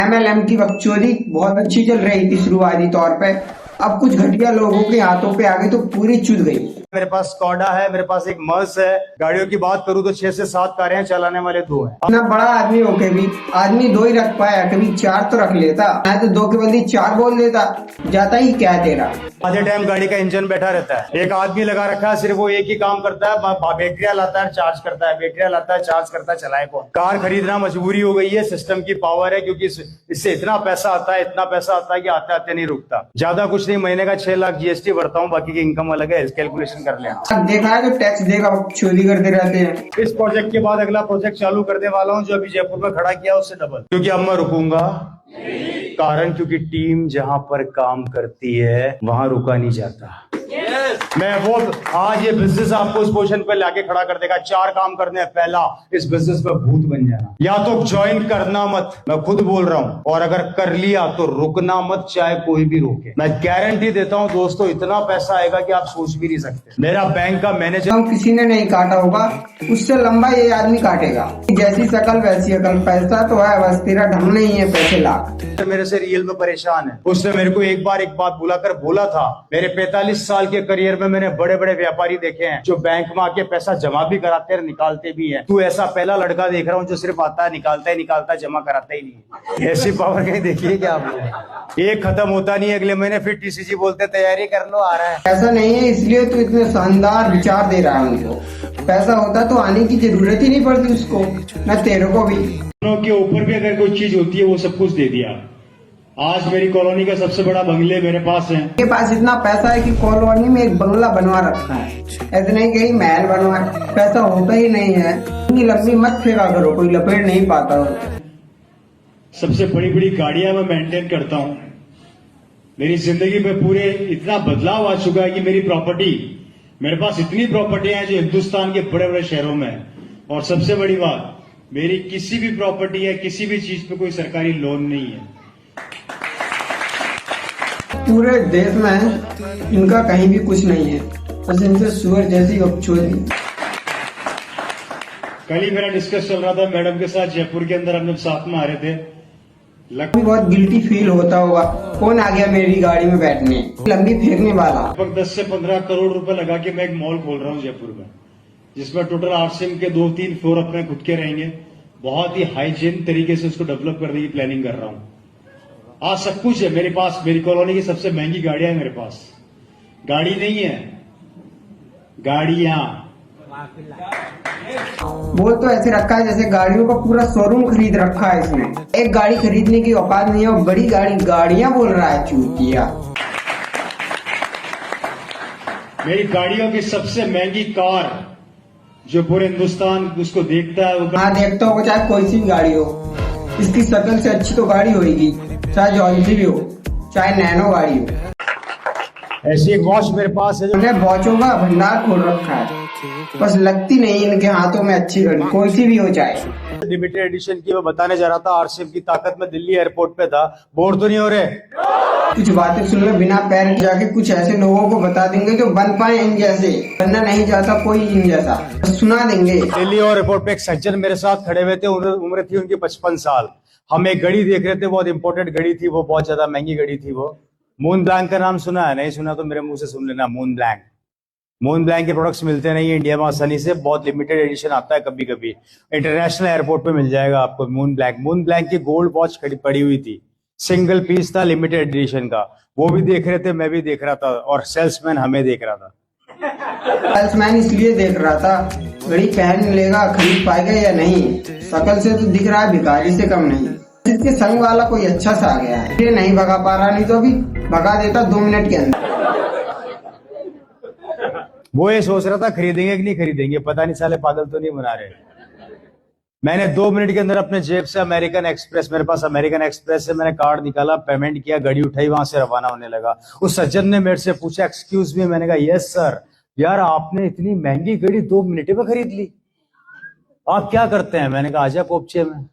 MLM की बकचोदी बहुत अच्छी चल रही थी शुरुआती तौर पे। अब कुछ घटिया लोगों के हाथों पे आ गई तो पूरी चुद गई। मेरे पास स्कॉडा है, मेरे पास एक मर्स है। गाड़ियों की बात करूं तो 6 से 7 कारें हैं, चलाने वाले 2 हैं। इतना बड़ा आदमी होके भी आदमी 2 ही रख पाया, कभी 4 तो रख लेता। मैं तो 2 के बदले 4 बोल देता। जाता ही क्या तेरा। आधे टाइम गाड़ी का इंजन बैठा रहता है, एक आदमी लगा रखा है, सिर्फ वो एक ही काम करता है, बैटरियां लाता है, चार्ज करता है, बैटरियां लाता है, चार्ज करता है, चलाए कौन। कार खरीदना मजबूरी हो गई है, सिस्टम की पावर है, क्योंकि इससे इतना पैसा आता है, इतना पैसा आता है कि आते आते नहीं रुकता। ज्यादा कुछ नहीं, महीने का 6 लाख GST भरता हूँ, बाकी की इनकम अलग है, कैलकुलेशन कर लेना। अब देखा है जो टैक्स देगा चोरी करते रहते हैं। इस प्रोजेक्ट के बाद अगला प्रोजेक्ट चालू करने वाला हूँ, जो अभी जयपुर में खड़ा किया उससे डबल। क्योंकि अब मैं रुकूंगा कारण क्योंकि टीम जहां पर काम करती है वहां रुका नहीं जाता। मैं वो आज ये बिजनेस आपको उस पोजीशन पे लाके खड़ा कर देगा। 4 काम करने हैं। पहला, इस बिजनेस में भूत बन जाना। या तो ज्वाइन करना मत, मैं खुद बोल रहा हूं, और अगर कर लिया तो रुकना मत, चाहे कोई भी रोके। मैं गारंटी देता हूं दोस्तों, इतना पैसा आएगा कि आप सोच भी नहीं सकते। मेरा बैंक का मैनेजर किसी ने नहीं काटा होगा, उससे लंबा ये आदमी काटेगा। जैसी शकल वैसी अकल। पैसा तो है, बस तेरा ढंग नहीं है पैसे लाख। मेरे से रियल में परेशान है। उसने मेरे को एक बात बुलाकर बोला था, मेरे 45 साल के करियर में मैंने बड़े बड़े व्यापारी देखे हैं जो बैंक में आके पैसा जमा भी कराते हैं, निकालते भी हैं। तू ऐसा पहला लड़का देख रहा हूँ जो सिर्फ आता है, निकालता है, जमा कराता ही नहीं। ऐसी पावर कहीं देखिए क्या आप। एक खत्म होता नहीं, अगले महीने फिर TCG बोलते तैयारी कर लो, आ रहा है। ऐसा नहीं है, इसलिए तो इतने शानदार विचार दे रहा है उनको। पैसा होता तो आने की जरूरत ही नहीं पड़ती उसको, न तेरे को भी। के ऊपर भी अगर कोई चीज होती है वो सब कुछ दे दिया। आज मेरी कॉलोनी का सबसे बड़ा बंगले मेरे पास है। मेरे पास इतना पैसा है कि कॉलोनी में एक बंगला बनवा रखा है। ऐसे नहीं कहीं महल बनवा, पैसा होता ही नहीं है। इतनी लंबी मत फेंका करो, कोई लपेट नहीं पाता हो। सबसे बड़ी बड़ी गाड़ियां मैं मेंटेन करता हूँ। मेरी जिंदगी में पूरे इतना बदलाव आ चुका है कि मेरी प्रॉपर्टी, मेरे पास इतनी प्रॉपर्टी है जो हिंदुस्तान के बड़े बड़े शहरों में है। और सबसे बड़ी बात, मेरी किसी भी प्रॉपर्टी है, किसी भी चीज पे कोई सरकारी लोन नहीं है। पूरे देश में इनका कहीं भी कुछ नहीं है, बस इनसे सुअर जैसी बकचोदी। कल ही मेरा डिस्कस चल रहा था मैडम के साथ, जयपुर के अंदर हम लोग साथ में आ रहे थे। बहुत गिल्टी फील होता होगा, कौन आ गया मेरी गाड़ी में बैठने, लंबी फेंकने वाला। लगभग 10 से 15 करोड़ रुपए लगा के मैं एक मॉल खोल रहा हूँ जयपुर में, जिसमें टोटल RCM के 2-3 फ्लोर अपने खुद के रहेंगे। बहुत ही हाइजीन तरीके से उसको डेवलप करने की प्लानिंग कर रहा हूँ। आज सब कुछ है मेरे पास। मेरी कॉलोनी की सबसे महंगी गाड़ियां है मेरे पास। गाड़ी नहीं है, गाड़ियां। वो तो ऐसे रखा है जैसे गाड़ियों का पूरा शोरूम खरीद रखा है इसने। एक गाड़ी खरीदने की औकात नहीं है और बड़ी गाड़ियां बोल रहा है चूतिया। मेरी गाड़ियों की सबसे महंगी कार जो पूरे हिंदुस्तान उसको देखता है, वो हाँ देखता होगा, चाहे कोई सी भी गाड़ी हो। इसकी शक्ल से अच्छी तो गाड़ी होगी, चाहे जॉन्सी भी हो, चाहे नैनो गाड़ी हो। ऐसी एक वॉच मेरे पास है जो वॉचों का भंडार खोल रखा है, बस लगती नहीं इनके हाथों में अच्छी घड़ी, कोई सी भी हो चाहे। लिमिटेड एडिशन की मैं बताने जा रहा था। RCM की ताकत में दिल्ली एयरपोर्ट पे था। बोर तो नहीं हो रहे? कुछ बातें सुन लो बिना पैर के, जाके कुछ ऐसे लोगों को बता देंगे जो बन पाए इन जैसे। बनना नहीं चाहता कोई इन जैसा, सुना देंगे। दिल्ली और एयरपोर्ट पे एक सज्जन मेरे साथ खड़े हुए थे, उम्र थी उनकी 55 साल। हम एक घड़ी देख रहे थे, बहुत इंपॉर्टेंट घड़ी थी वो, बहुत ज्यादा महंगी घड़ी थी वो। मून ब्लैंक का नाम सुना है? नहीं सुना तो मेरे मुंह से सुन लेना। मून ब्लैंक के प्रोडक्ट्स मिलते नहीं है इंडिया में आसानी से, बहुत लिमिटेड एडिशन आता है कभी कभी। इंटरनेशनल एयरपोर्ट पे मिल जाएगा आपको मून ब्लैंक की गोल्ड वॉच पड़ी हुई थी, सिंगल पीस था, लिमिटेड एडिशन का। वो भी देख रहे थे, मैं भी देख रहा था, और सेल्समैन हमें देख रहा था। सेल्समैन इसलिए देख रहा था घड़ी पहन लेगा, खरीद पाएगा या नहीं। शकल से तो दिख रहा है भिखारी से कम नहीं। इसके संग वाला कोई अच्छा सा आ गया है, ये नहीं भगा पा रहा, नहीं तो अभी भगा देता 2 मिनट के अंदर। वो ये सोच रहा था खरीदेंगे कि नहीं खरीदेंगे, पता नहीं साले पागल तो नहीं बना रहे। मैंने 2 मिनट के अंदर अपने जेब से अमेरिकन एक्सप्रेस, मेरे पास अमेरिकन एक्सप्रेस से मैंने कार्ड निकाला, पेमेंट किया, गाड़ी उठाई, वहां से रवाना होने लगा। उस सज्जन ने मेरे से पूछा एक्सक्यूज मी, मैंने कहा यस सर। यार आपने इतनी महंगी गाड़ी 2 मिनट में खरीद ली, आप क्या करते हैं? मैंने कहा आजा कोपचे में।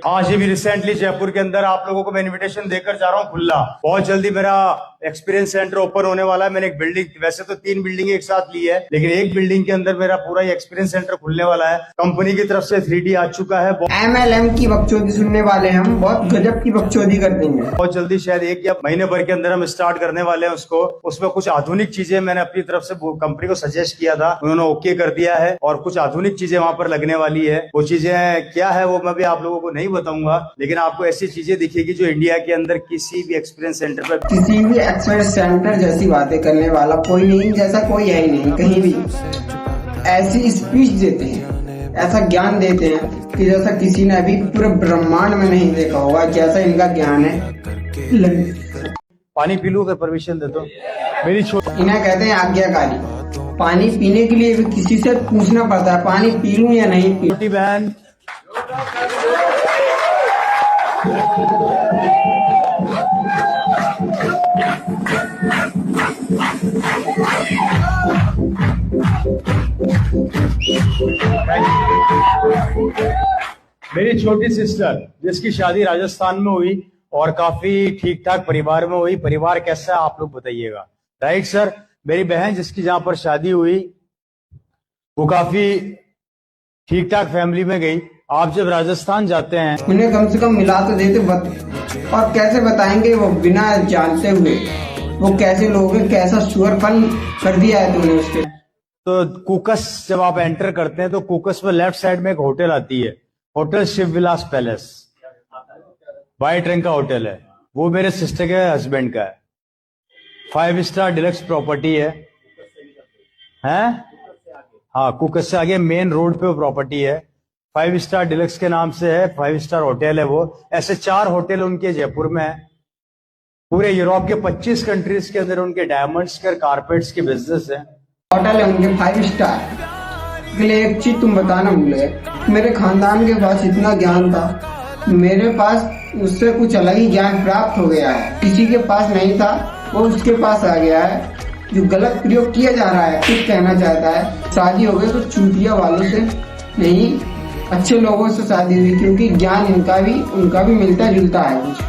आज भी रिसेंटली जयपुर के अंदर आप लोगों को मैं इनविटेशन देकर जा रहा हूँ खुला। बहुत जल्दी मेरा एक्सपीरियंस सेंटर ओपन होने वाला है। मैंने एक बिल्डिंग, वैसे तो 3 बिल्डिंग एक साथ ली है, लेकिन एक बिल्डिंग के अंदर मेरा पूरा एक्सपीरियंस सेंटर खुलने वाला है। कंपनी की तरफ से 3D आ चुका है। MLM की बकचोदी सुनने वाले हम बहुत गजब की बकचोदी कर देंगे। बहुत जल्दी शायद 1 या महीने भर के अंदर हम स्टार्ट करने वाले हैं उसको। उसमें कुछ आधुनिक चीजें मैंने अपनी तरफ से कंपनी को सजेस्ट किया था, उन्होंने ओके कर दिया है और कुछ आधुनिक चीजें वहां पर लगने वाली है। वो चीजें क्या है वो मैं भी आप लोगों को नहीं बताऊंगा, लेकिन आपको ऐसी चीजें दिखेगी जो इंडिया के अंदर किसी भी एक्सपीरियंस सेंटर पर, किसी भी एक्सपीरियंस सेंटर जैसी बातें करने वाला कोई नहीं, जैसा कोई है ही नहीं कहीं भी। ऐसी स्पीच देते हैं, ऐसा ज्ञान देते हैं कि जैसा किसी ने अभी पूरे ब्रह्मांड में नहीं देखा होगा, जैसा इनका ज्ञान है। पानी पी लूं अगर परमिशन दे तो। मेरी इन्हें कहते हैं आज्ञाकारी। पानी पीने के लिए भी किसी से पूछना पड़ता है, पानी पी लूं या नहीं पी। छोटी बहन मेरी छोटी सिस्टर जिसकी शादी राजस्थान में हुई और काफी ठीक ठाक परिवार में हुई। परिवार कैसा है आप लोग बताइएगा, राइट सर। मेरी बहन जिसकी जहां पर शादी हुई वो काफी ठीक ठाक फैमिली में गई। आप जब राजस्थान जाते हैं उन्हें कम से कम मिला तो देते और कैसे बताएंगे वो बिना जानते हुए वो कैसे लोग हैं, कैसा सुअरपन कर दिया है तुमने उसके। तो कुकस जब आप एंटर करते हैं तो कुकस में लेफ्ट साइड में एक होटल आती है, होटल शिव विलास पैलेस, वाइट रंग का होटल है। वो मेरे सिस्टर के हस्बैंड का है। 5 स्टार डिलक्स प्रॉपर्टी है। हाँ, कुकस से आगे मेन रोड पे वो प्रॉपर्टी है। 5 स्टार डिलक्स के नाम से है, 5 स्टार होटल है वो। ऐसे 4 होटल उनके जयपुर में है। पूरे यूरोप के 25 कंट्रीज के अंदर उनके डायमंड्स के कारपेट्स के बिजनेस है। होटल है उनके 5 स्टार। के लिए एक चीज तुम बताना भूले, मेरे खानदान के पास इतना ज्ञान था, मेरे पास उससे कुछ अलग ही ज्ञान प्राप्त हो गया है। किसी के पास नहीं था वो उसके पास आ गया है। जो गलत प्रयोग किया जा रहा है, कुछ कहना चाहता है शादी हो गई तो चूतिया वालों से नहीं, अच्छे लोगों से शादी हुई, क्योंकि ज्ञान इनका भी उनका भी मिलता जुलता है कुछ।